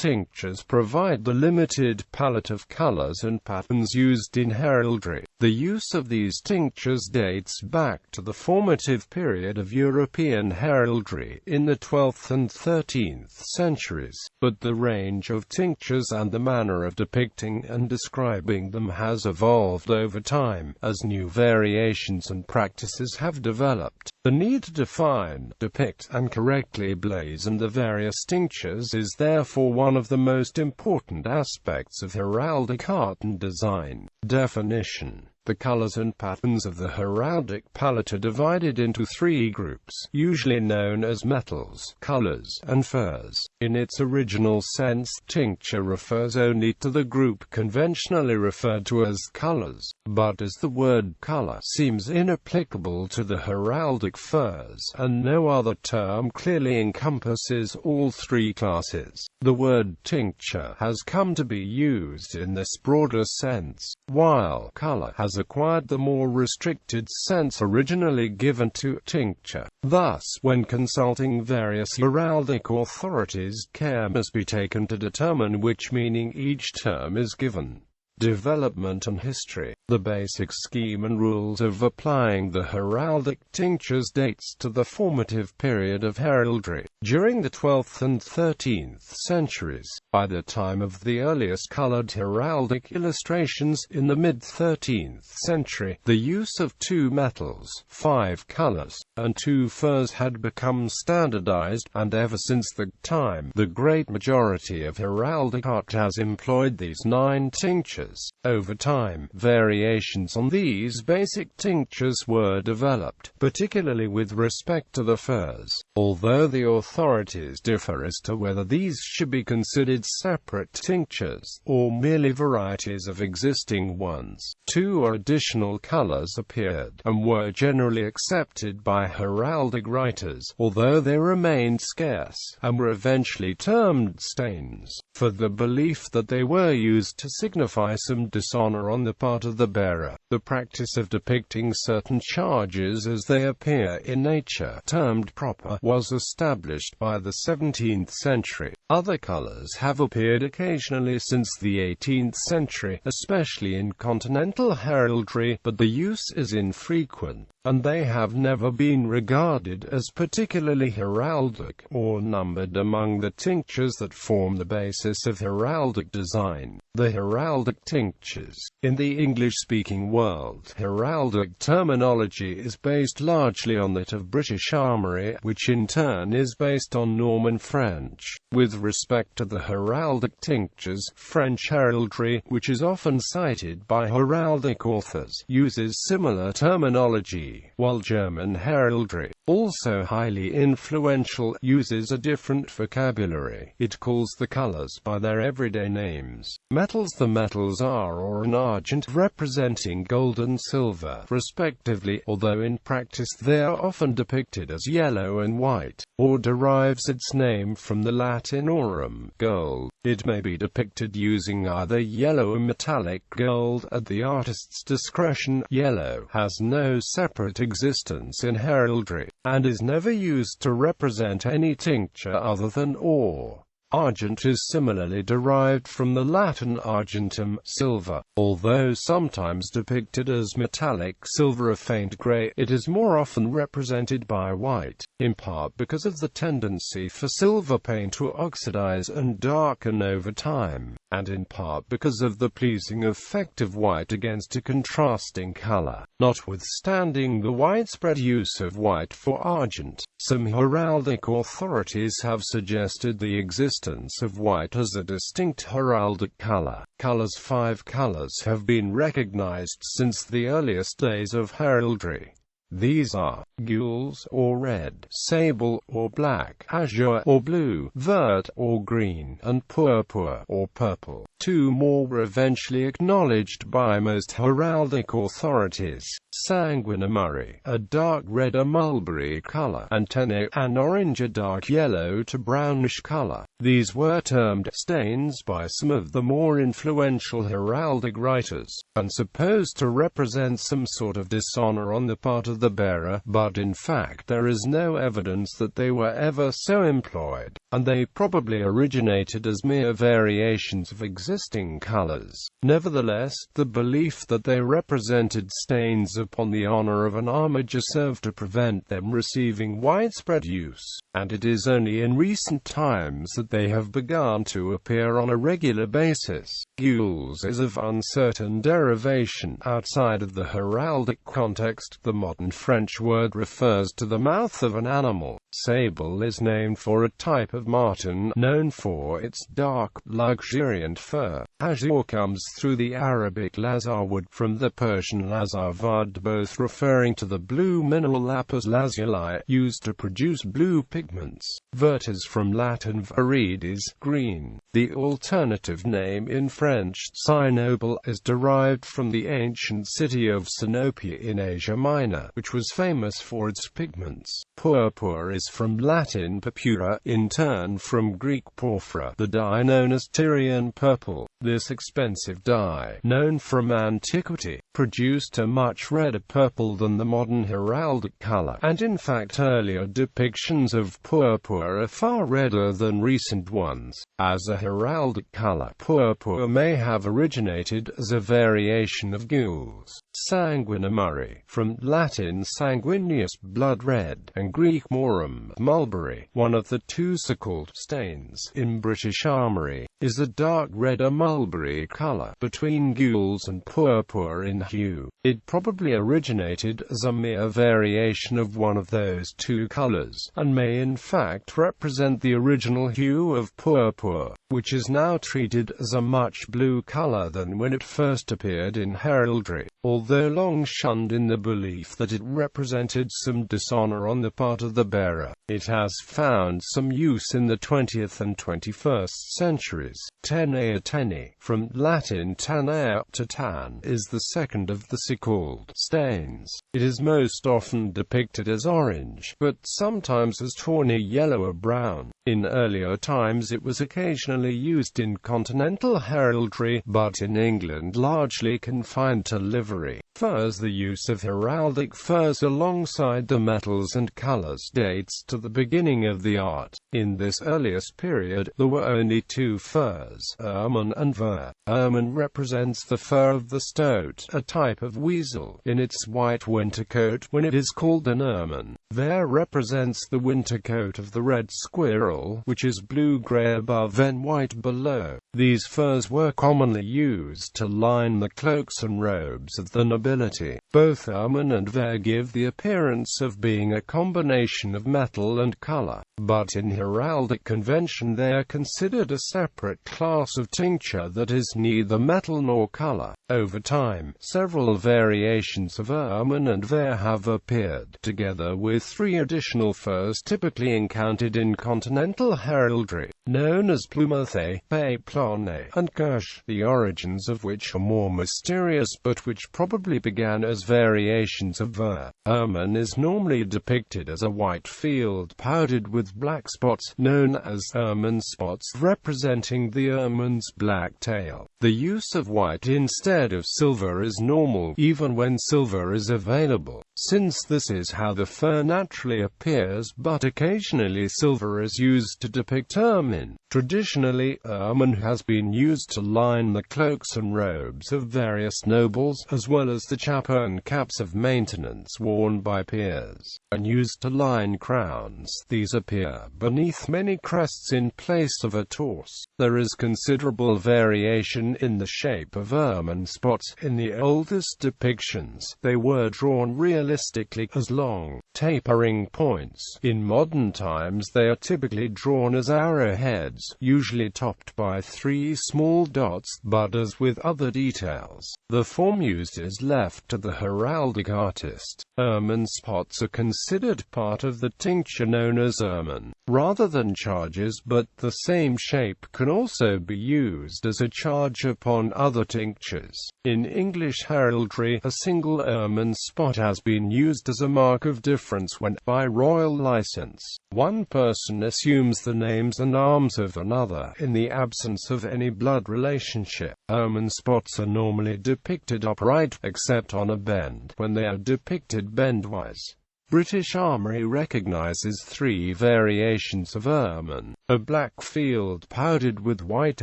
tinctures provide the limited palette of colors and patterns used in heraldry. The use of these tinctures dates back to the formative period of European heraldry in the 12th and 13th centuries, but the range of tinctures and the manner of depicting and describing them has evolved over time, as new variations and practices have developed. The need to define, depict, and correctly blazon the various tinctures is therefore one of the most important aspects of heraldic art and design. Definition. The colors and patterns of the heraldic palette are divided into three groups, usually known as metals, colors, and furs. In its original sense, tincture refers only to the group conventionally referred to as colors, but as the word color seems inapplicable to the heraldic furs, and no other term clearly encompasses all three classes, the word tincture has come to be used in this broader sense, while color has acquired the more restricted sense originally given to tincture. Thus, when consulting various heraldic authorities, care must be taken to determine which meaning each term is given. Development and history. The basic scheme and rules of applying the heraldic tinctures dates to the formative period of heraldry, during the 12th and 13th centuries. By the time of the earliest colored heraldic illustrations in the mid-13th century, the use of 2 metals, 5 colors, and 2 furs had become standardized, and ever since that time, the great majority of heraldic art has employed these 9 tinctures. Over time, variations on these basic tinctures were developed, particularly with respect to the furs, although the authorities differ as to whether these should be considered separate tinctures, or merely varieties of existing ones. 2 additional colors appeared, and were generally accepted by heraldic writers, although they remained scarce, and were eventually termed stains, for the belief that they were used to signify some dishonor on the part of the bearer. The practice of depicting certain charges as they appear in nature, termed proper, was established by the 17th century. Other colors have appeared occasionally since the 18th century, especially in continental heraldry, but the use is infrequent, and they have never been regarded as particularly heraldic, or numbered among the tinctures that form the basis of heraldic design. The heraldic tinctures. In the English-speaking world, heraldic terminology is based largely on that of British armoury, which in turn is based on Norman French. With respect to the heraldic tinctures, French heraldry, which is often cited by heraldic authors, uses similar terminology, while German heraldry, also highly influential, uses a different vocabulary. It calls the colors by their everyday names. Metals. The metals are or an argent representing gold and silver, respectively, although in practice they are often depicted as yellow and white, or derives its name from the Latin aurum, gold. It may be depicted using either yellow or metallic gold at the artist's discretion. Yellow has no separate existence in heraldry, and is never used to represent any tincture other than ore. Argent is similarly derived from the Latin argentum, silver. Although sometimes depicted as metallic silver, a faint gray, it is more often represented by white, in part because of the tendency for silver paint to oxidize and darken over time, and in part because of the pleasing effect of white against a contrasting color. Notwithstanding the widespread use of white for argent, some heraldic authorities have suggested the existence of white as a distinct heraldic color. Colors. 5 colors have been recognized since the earliest days of heraldry. These are Ghouls or red, Sable or black, Azure or blue, Vert or green, and Purpur or purple. 2 more were eventually acknowledged by most heraldic authorities: Sanguinamurri, a dark red or mulberry color, and Tenay, an orange or dark yellow to brownish color. These were termed stains by some of the more influential heraldic writers, and supposed to represent some sort of dishonor on the part of of the bearer, but in fact there is no evidence that they were ever so employed, and they probably originated as mere variations of existing colors. Nevertheless, the belief that they represented stains upon the honor of an armiger served to prevent them receiving widespread use, and it is only in recent times that they have begun to appear on a regular basis. Ghouls is of uncertain derivation outside of the heraldic context. The modern French word refers to the mouth of an animal. Sable is named for a type of marten known for its dark, luxuriant fur. Azure comes through the Arabic lazarwood from the Persian lazarvad, both referring to the blue mineral lapis lazuli used to produce blue pigments. Vert is from Latin verides, green. The alternative name in French, Sinople, is derived from the ancient city of Sinope in Asia Minor, which was famous for its pigments. Purpur is from Latin purpura, in turn from Greek porphyra, the dye known as Tyrian purple. This expensive dye, known from antiquity, produced a much redder purple than the modern heraldic color, and in fact earlier depictions of purpur are far redder than recent ones. As a heraldic color, purpur may have originated as a variation of gules. Sanguinamuri, from Latin sanguineus, blood red, and Greek morum, mulberry, one of the two so-called stains in British armory, is a dark red or mulberry color, between gules and purpur in hue. It probably originated as a mere variation of one of those two colors, and may in fact represent the original hue of purpur, which is now treated as a much blue color than when it first appeared in heraldry. Although long shunned in the belief that it represented some dishonor on the part of the bearer, it has found some use in the 20th and 21st centuries. Tenea, from Latin tanere, to tan, is the second of the so-called stains. It is most often depicted as orange, but sometimes as tawny yellow or brown. In earlier times it was occasionally used in continental heraldry, but in England largely confined to livery. Furs. The use of heraldic furs alongside the metals and colors dates to the beginning of the art. In this earliest period, there were only two furs, ermine and ver. Ermine represents the fur of the stoat, a type of weasel, in its white winter coat when it is called an ermine. Ver represents the winter coat of the red squirrel, which is blue-gray above and white below. These furs were commonly used to line the cloaks and robes of the nobility. Both ermine and ver give the appearance of being a combination of metal and color, but in heraldic convention they are considered a separate class of tincture that is neither metal nor color. Over time, several variations of ermine and ver have appeared, together with three additional furs typically encountered in continental heraldry, known as plumethe, péplone, and kirsch, the origins of which are more mysterious but which probably began as variations of ver. Ermine is normally depicted as a white field powdered with black spots, known as ermine spots, representing the ermine's black tail. The use of white instead of silver is normal, even when silver is available, since this is how the fur naturally appears, but occasionally silver is used to depict ermine. Traditionally, ermine has been used to line the cloaks and robes of various nobles, as well as the chapa and caps of maintenance worn by peers, and used to line crowns. These appear beneath many crests in place of a torse. There is considerable variation in the shape of ermine spots. In the oldest depictions, they were drawn realistically as long, tapering points. In modern times they are typically drawn as arrowheads, usually topped by three small dots, but as with other details, the form used is left to the heraldic artist. Ermine spots are considered part of the tincture known as ermine, rather than charges, but the same shape can also be used as a charge upon other tinctures. In English heraldry, a single ermine spot has been been used as a mark of difference when, by royal license, one person assumes the names and arms of another, in the absence of any blood relationship. Ermine spots are normally depicted upright, except on a bend, when they are depicted bendwise. British Armoury recognizes 3 variations of ermine. A black field powdered with white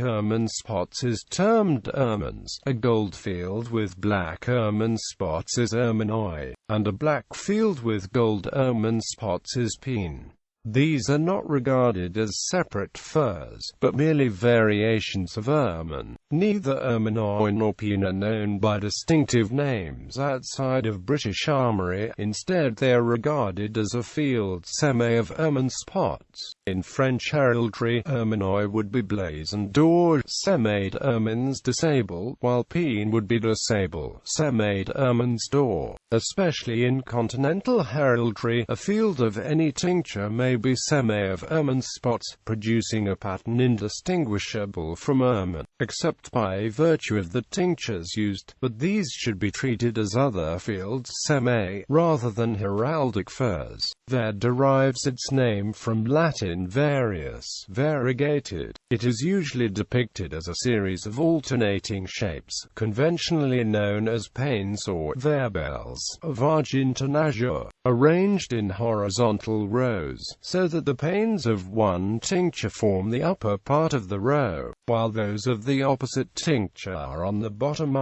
ermine spots is termed ermines, a gold field with black ermine spots is erminoi, and a black field with gold ermine spots is peen. These are not regarded as separate furs, but merely variations of ermine. Neither erminoi nor peen are known by distinctive names outside of British Armoury. Instead, they are regarded as a field semé of ermine spots. In French heraldry, erminoi would be blazon d'or, semé d'ermines de sable, while peen would be de sable, semé d'ermines d'or. Especially in continental heraldry, a field of any tincture may be semé of ermine spots, producing a pattern indistinguishable from ermine, except by virtue of the tinctures used, but these should be treated as other fields semé, rather than heraldic furs. Ver derives its name from Latin varius, variegated. It is usually depicted as a series of alternating shapes, conventionally known as panes or verbels, of argent and azure, arranged in horizontal rows, so that the panes of one tincture form the upper part of the row, while those of the opposite tincture are on the bottom.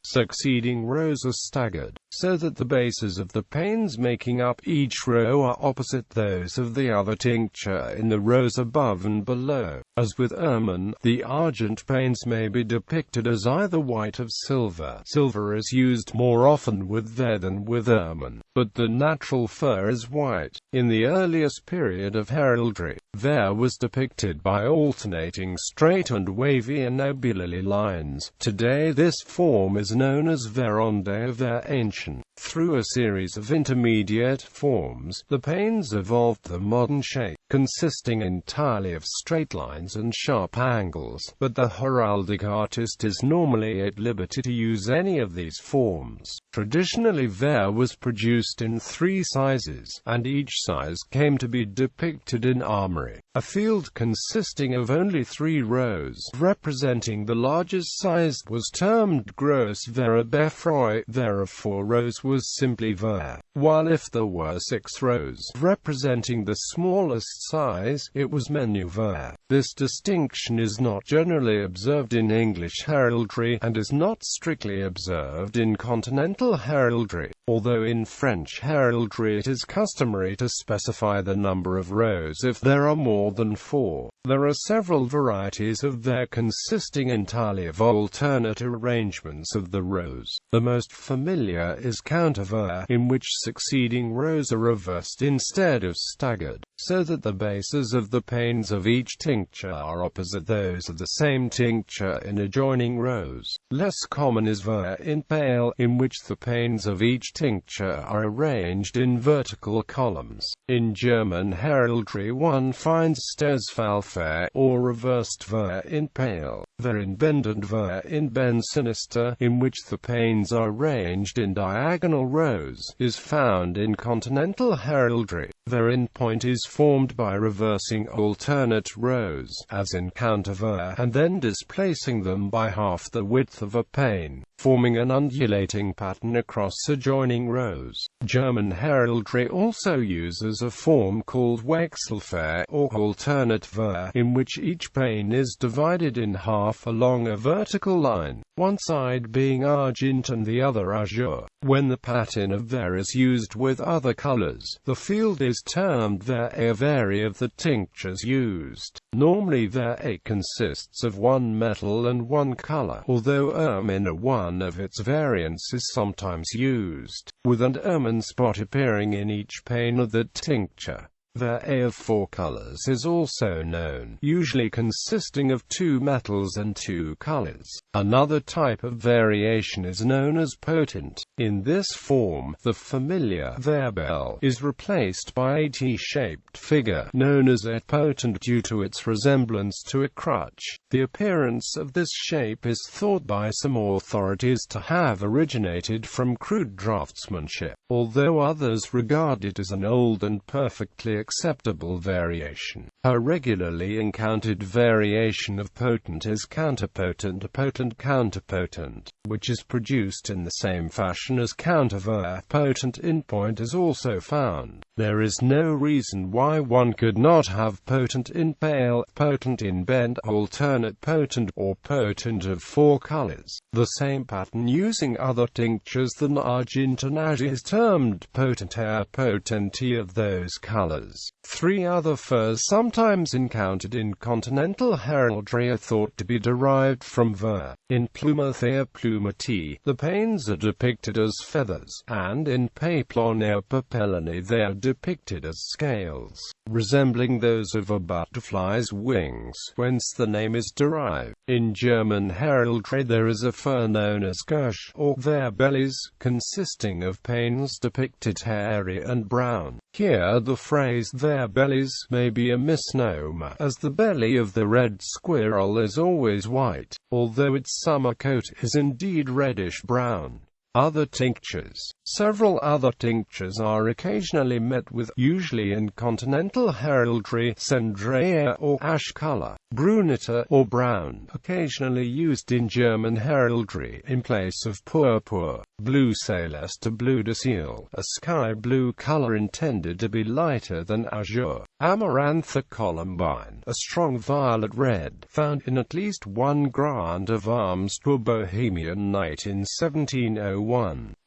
Succeeding rows are staggered, so that the bases of the panes making up each row are opposite those of the other tincture in the rows above and below. As with ermine, the argent panes may be depicted as either white or silver. Silver is used more often with ver than with ermine, but the natural fur is white. In the earliest period of heraldry, ver was depicted by alternating straight and wavy and nebulary lines. Today this form is known as veronde or ver ancient. Through a series of intermediate forms, the panes evolved the modern shape, consisting entirely of straight lines and sharp angles, but the heraldic artist is normally at liberty to use any of these forms. Traditionally, ver was produced in 3 sizes, and each size came to be depicted in armoury. A field consisting of only 3 rows, representing the largest size, was termed gros ver. A beffroi, ver of 4 rows, was simply ver, while if there were 6 rows, representing the smallest size, it was menu ver. This distinction is not generally observed in English heraldry, and is not strictly observed in continental heraldry, although in French heraldry it is customary to specify the number of rows if there are more than 4. There are several varieties of ver consisting entirely of alternate arrangements of the rows. The most familiar is counterver, in which succeeding rows are reversed instead of staggered, so that the bases of the panes of each tincture are opposite those of the same tincture in adjoining rows. Less common is ver in pale, in which the panes of each tincture are arranged in vertical columns. In German heraldry one finds Stersfallfer, or reversed ver in pale, ver in bend and ver in bend sinister, in which the panes are arranged in diagonal rows, is found in continental heraldry. Ver in point is formed by reversing alternate rows, as in counterver, and then displacing them by half the width of a pane, forming an undulating pattern across adjoining rows. German heraldry also uses a form called Wechselver, or alternate ver, in which each pane is divided in half along a vertical line, one side being argent and the other azure. When the pattern of ver is used with other colors, the field is termed ver a vary of the tinctures used. Normally ver a consists of one metal and one color, although ermine, one of its variants, is sometimes used, with an ermine spot appearing in each pane of the tincture. The of 4 colors is also known, usually consisting of 2 metals and 2 colors. Another type of variation is known as potent. In this form, the familiar bell is replaced by a T-shaped figure, known as a potent due to its resemblance to a crutch. The appearance of this shape is thought by some authorities to have originated from crude draftsmanship, although others regard it as an old and perfectly acceptable variation. A regularly encountered variation of potent is counterpotent, potent-counterpotent, which is produced in the same fashion as counterver. Potent in point is also found. There is no reason why one could not have potent in pale, potent in bent, alternate potent, or potent of 4 colors. The same pattern using other tinctures than argent and azure is termed potentaire, potenti of those colors. 3 other furs sometimes encountered in continental heraldry are thought to be derived from ver. In plumathea plumati, the panes are depicted as feathers, and in papillonia papilloni they are depicted as scales, resembling those of a butterfly's wings, whence the name is derived. In German heraldry there is a fur known as Kirsch, or their bellies, consisting of panes depicted hairy and brown. Here the phrase their bellies may be a misnomer, as the belly of the red squirrel is always white, although its summer coat is indeed reddish-brown. Other tinctures. Several other tinctures are occasionally met with, usually in continental heraldry, cendrea or ash color, brunetta or brown, occasionally used in German heraldry in place of purpur, blue celeste, blue de ciel, a sky blue color intended to be lighter than azure, amarantha columbine, a strong violet red, found in at least one grant of arms to a Bohemian knight in 1701.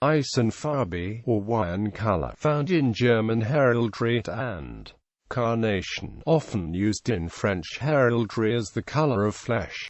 Eisenfarbe, or wine color, found in German heraldry, and carnation, often used in French heraldry as the color of flesh.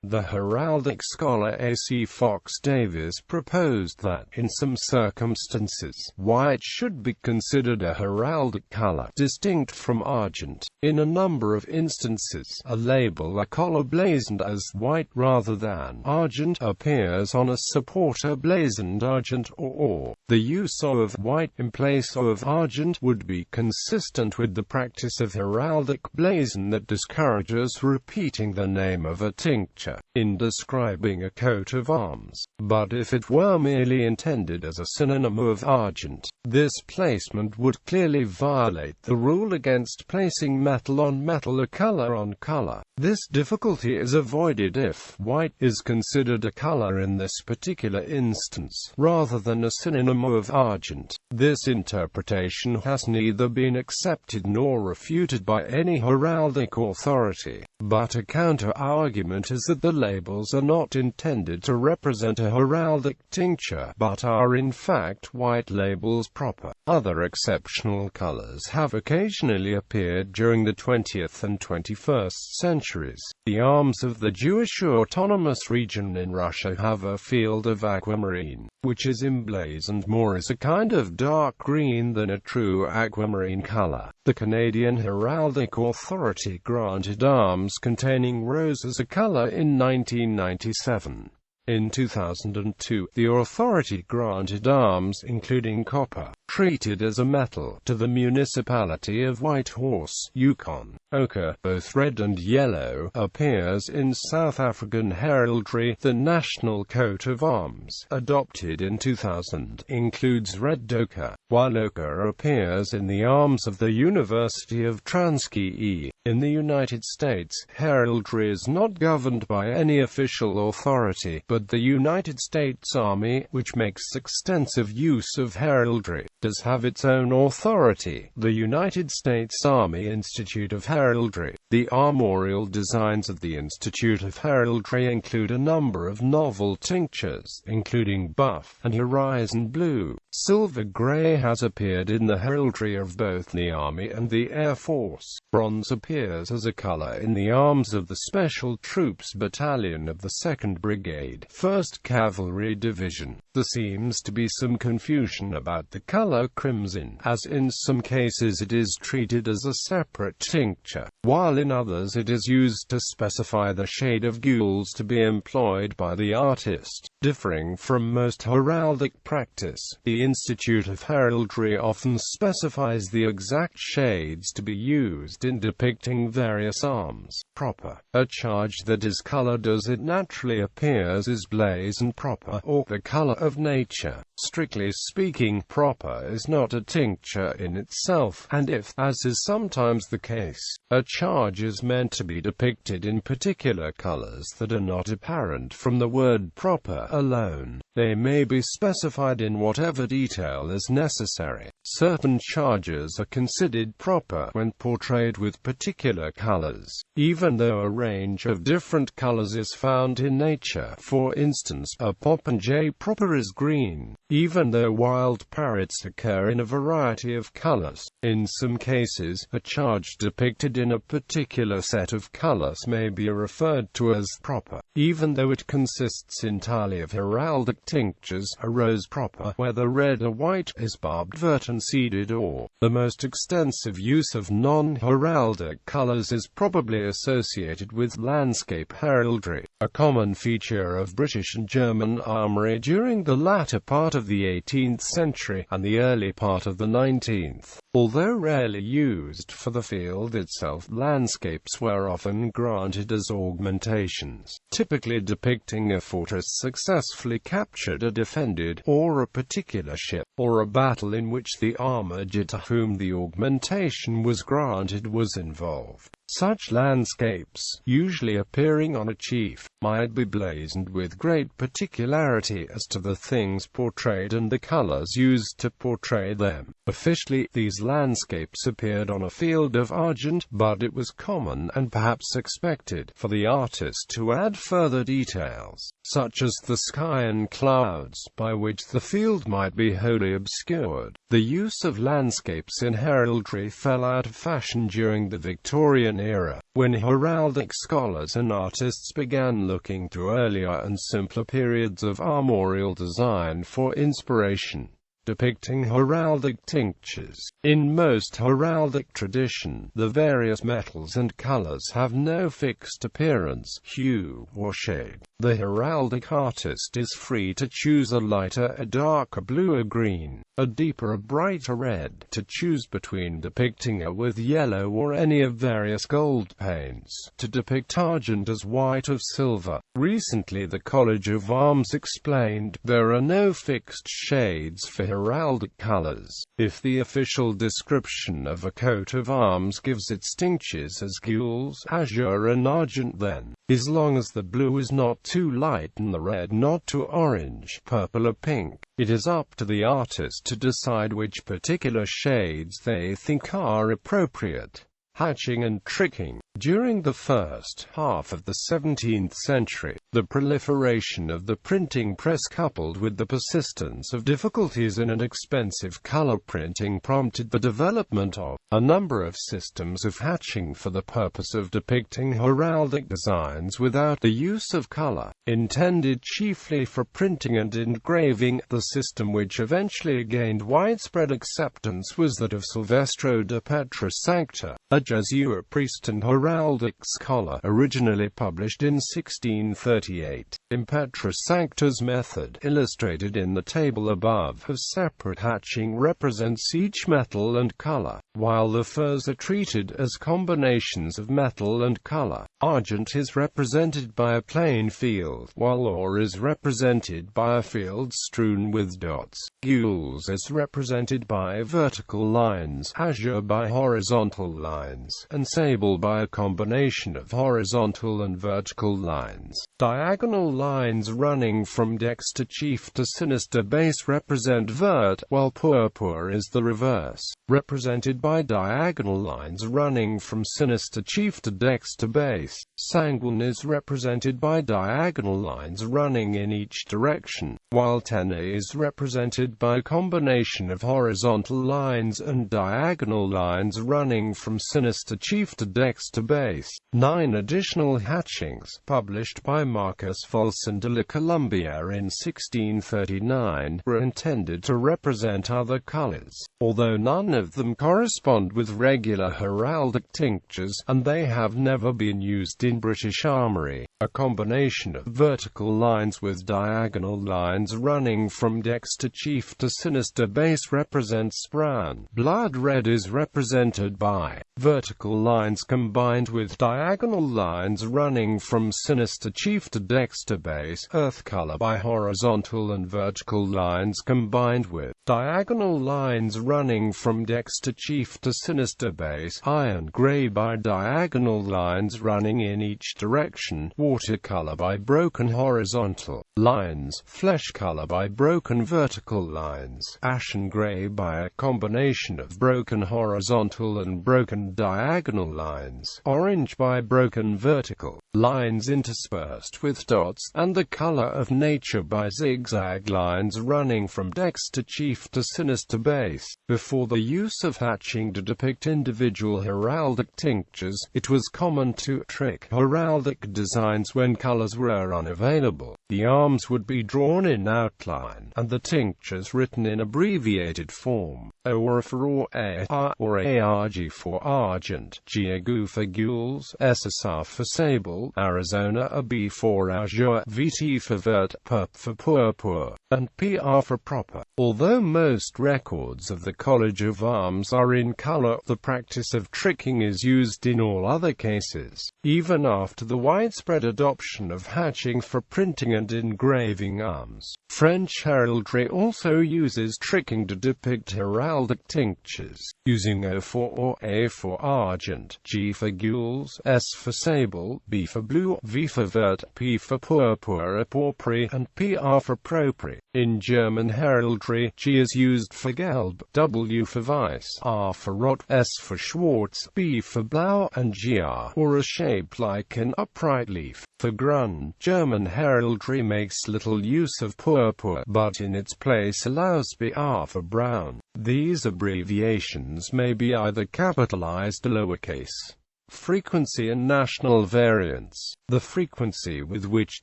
The heraldic scholar A.C. Fox Davis proposed that, in some circumstances, white should be considered a heraldic color, distinct from argent. In a number of instances, a label or collar blazoned as white rather than argent appears on a supporter blazoned argent or or. The use of white in place of argent would be consistent with the practice of heraldic blazon that discourages repeating the name of a tincture in describing a coat of arms. But if it were merely intended as a synonym of argent, this placement would clearly violate the rule against placing metal on metal or color on color. This difficulty is avoided if white is considered a color in this particular instance, rather than a synonym of argent. This interpretation has neither been accepted nor refuted by any heraldic authority, but a counter-argument is that the labels are not intended to represent a heraldic tincture, but are in fact white labels proper. Other exceptional colors have occasionally appeared during the 20th and 21st centuries. The arms of the Jewish Autonomous Region in Russia have a field of aquamarine, which is emblazoned more as a kind of dark green than a true aquamarine color. The Canadian Heraldic Authority granted arms containing rose as a color in 1997. In 2002, the authority granted arms, including copper, treated as a metal, to the municipality of Whitehorse, Yukon. Ochre, both red and yellow, appears in South African heraldry. The national coat of arms, adopted in 2000, includes red ochre, while ochre appears in the arms of the University of Transkei. In the United States, heraldry is not governed by any official authority, but the United States Army, which makes extensive use of heraldry, does have its own authority, the United States Army Institute of Heraldry. The armorial designs of the Institute of Heraldry include a number of novel tinctures, including buff and horizon blue. Silver gray has appeared in the heraldry of both the Army and the Air Force. Bronze appears as a color in the arms of the Special Troops Battalion of the 2nd Brigade. 1st Cavalry Division. There seems to be some confusion about the color crimson, as in some cases it is treated as a separate tincture, while in others it is used to specify the shade of Ghouls to be employed by the artist. Differing from most heraldic practice, the Institute of Heraldry often specifies the exact shades to be used in depicting various arms. Proper. A charge that is colored as it naturally appears is blazon proper, or the color of nature. Strictly speaking, proper is not a tincture in itself, and if, as is sometimes the case, a charge is meant to be depicted in particular colors that are not apparent from the word proper alone, they may be specified in whatever detail is necessary. Certain charges are considered proper when portrayed with particular colors, even though a range of different colors is found in nature. For instance, a popinjay proper is green, even though wild parrots occur in a variety of colors. In some cases, a charge depicted in a particular set of colors may be referred to as proper, even though it consists entirely of heraldic tinctures. A rose proper, whether red or white, is barbed, vert and seeded or. The most extensive use of non-heraldic colors is probably associated with landscape heraldry, a common feature of British and German armory during the latter part of the 18th century and the early part of the 19th. Although rarely used for the field itself, landscapes were often granted as augmentations, typically depicting a fortress successfully captured or defended, or a particular ship, or a battle in which the armored to whom the augmentation was granted was involved. Such landscapes, usually appearing on a chief, might be blazoned with great particularity as to the things portrayed and the colors used to portray them. Officially, these landscapes appeared on a field of argent, but it was common, and perhaps expected, for the artist to add further details, such as the sky and clouds, by which the field might be wholly obscured. The use of landscapes in heraldry fell out of fashion during the Victorian era, when heraldic scholars and artists began looking to earlier and simpler periods of armorial design for inspiration. Depicting heraldic tinctures. In most heraldic tradition, the various metals and colors have no fixed appearance, hue, or shade. The heraldic artist is free to choose a lighter, a darker blue or green, a deeper or brighter red, to choose between depicting a with yellow or any of various gold paints, to depict argent as white of silver. Recently the College of Arms explained, there are no fixed shades for heraldic colors. If the official description of a coat of arms gives its tinctures as gules, azure and argent, then, as long as the blue is not too light and the red not too orange, purple or pink, it is up to the artist to decide which particular shades they think are appropriate. Hatching and tricking. During the first half of the 17th century, the proliferation of the printing press coupled with the persistence of difficulties in an expensive color printing prompted the development of a number of systems of hatching for the purpose of depicting heraldic designs without the use of color, intended chiefly for printing and engraving. The system which eventually gained widespread acceptance was that of Silvestro de Petrus Sancta, a Jesuit priest and heraldic scholar, originally published in 1638. In Petrus Sancta's method, illustrated in the table above, of separate hatching represents each metal and color, while the furs are treated as combinations of metal and color. Argent is represented by a plain field, while ore is represented by a field strewn with dots. Gules is represented by vertical lines, azure by horizontal lines, and sable by a combination of horizontal and vertical lines. Diagonal lines running from dexter chief to sinister base represent vert, while purpur is the reverse, represented by diagonal lines running from sinister chief to dexter base. Sanguine is represented by diagonal lines running in each direction. while 10 is represented by a combination of horizontal lines and diagonal lines running from sinister chief to dexter base. 9 additional hatchings, published by Marcus Volson de la Columbia in 1639, were intended to represent other colors, although none of them correspond with regular heraldic tinctures, and they have never been used in British armory. A combination of vertical lines with diagonal lines running from dexter chief to sinister base represents brown. Blood red is represented by vertical lines combined with diagonal lines running from sinister chief to dexter base. Earth color by horizontal and vertical lines combined with diagonal lines running from dexter chief to sinister base. Iron gray by diagonal lines running in each direction. Watercolor by broken horizontal lines. Flesh color by broken vertical lines. Ashen gray by a combination of broken horizontal and broken diagonal lines. Orange by broken vertical lines interspersed with dots, and the color of nature by zigzag lines running from dexter chief to sinister base. Before the use of hatching to depict individual heraldic tinctures, it was common to trick heraldic designs when colors were unavailable. The arms would be drawn in outline, and the tinctures written in abbreviated form, O for A, R or ARG for Argent, GAGU for Ghouls, SSR for Sable, Arizona, AB for Azure, VT for Vert, PURP for Purpur, and PR for Proper. Although most records of the College of Arms are in color, the practice of tricking is used in all other cases, even after the widespread adoption of hatching for printing and engraving arms. French heraldry also uses tricking to depict heraldic tinctures, using O for or A for Argent, G for Ghouls, S for Sable, B for Blue, V for Vert, P for Purpura Pourpre, and PR for Propre. In German heraldry, G is used for Gelb, W for Weiss, R for Rot, S for Schwarz, B for Blau, and GR, or a shape like an upright leaf, for Grün. German heraldry makes little use of purpur, but in its place allows BR for brown. These abbreviations may be either capitalized or lowercase. Frequency and national variants. The frequency with which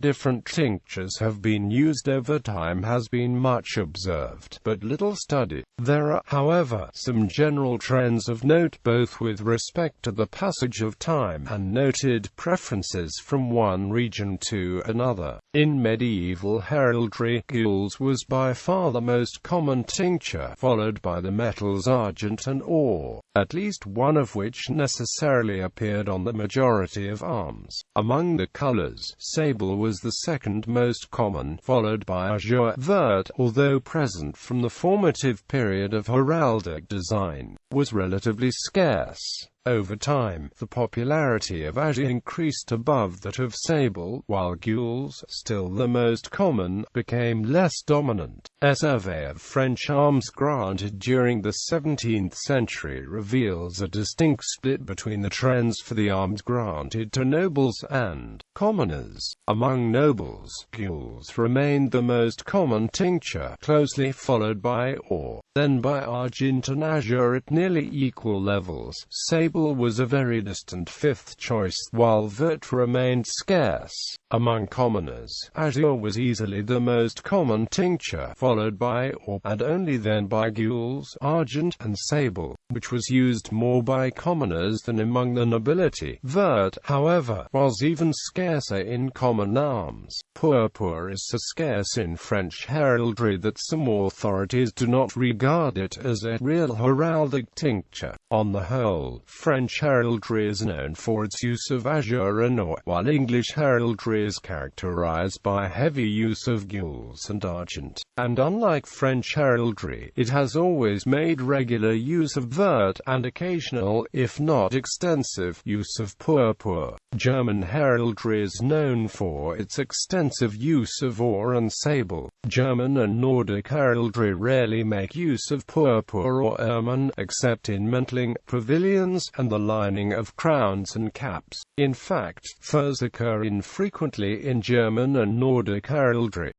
different tinctures have been used over time has been much observed, but little studied. There are, however, some general trends of note both with respect to the passage of time and noted preferences from one region to another. In medieval heraldry, Ghouls was by far the most common tincture, followed by the metals argent and ore, at least one of which necessarily appeared on the majority of arms. Among the colors, sable was the second most common, followed by azure. Vert, although present from the formative period of heraldic design, was relatively scarce. Over time, the popularity of azure increased above that of sable, while Ghouls, still the most common, became less dominant. A survey of French arms granted during the 17th century reveals a distinct split between the trends for the arms granted to nobles and commoners. Among nobles, Ghouls remained the most common tincture, closely followed by ore, then by argent and azure at nearly equal levels. Sable was a very distant fifth choice, while vert remained scarce. Among commoners, azure was easily the most common tincture, followed by ore, and only then by Ghouls, argent, and sable, which was used more by commoners than among the nobility. Vert, however, was even scarcer in common arms. Purpur is so scarce in French heraldry that some authorities do not regard it as a real heraldic tincture. On the whole, French heraldry is known for its use of azure and ore, while English heraldry is characterized by heavy use of Ghouls and argent. And unlike French heraldry, it has always made regular use of vert, and occasional, if not extensive, use of purpur. German heraldry is known for its extensive use of ore and sable. German and Nordic heraldry rarely make use of purpur or ermine, except in mantling, pavilions, and the lining of crowns and caps. In fact, furs occur infrequently in German and Nordic heraldry.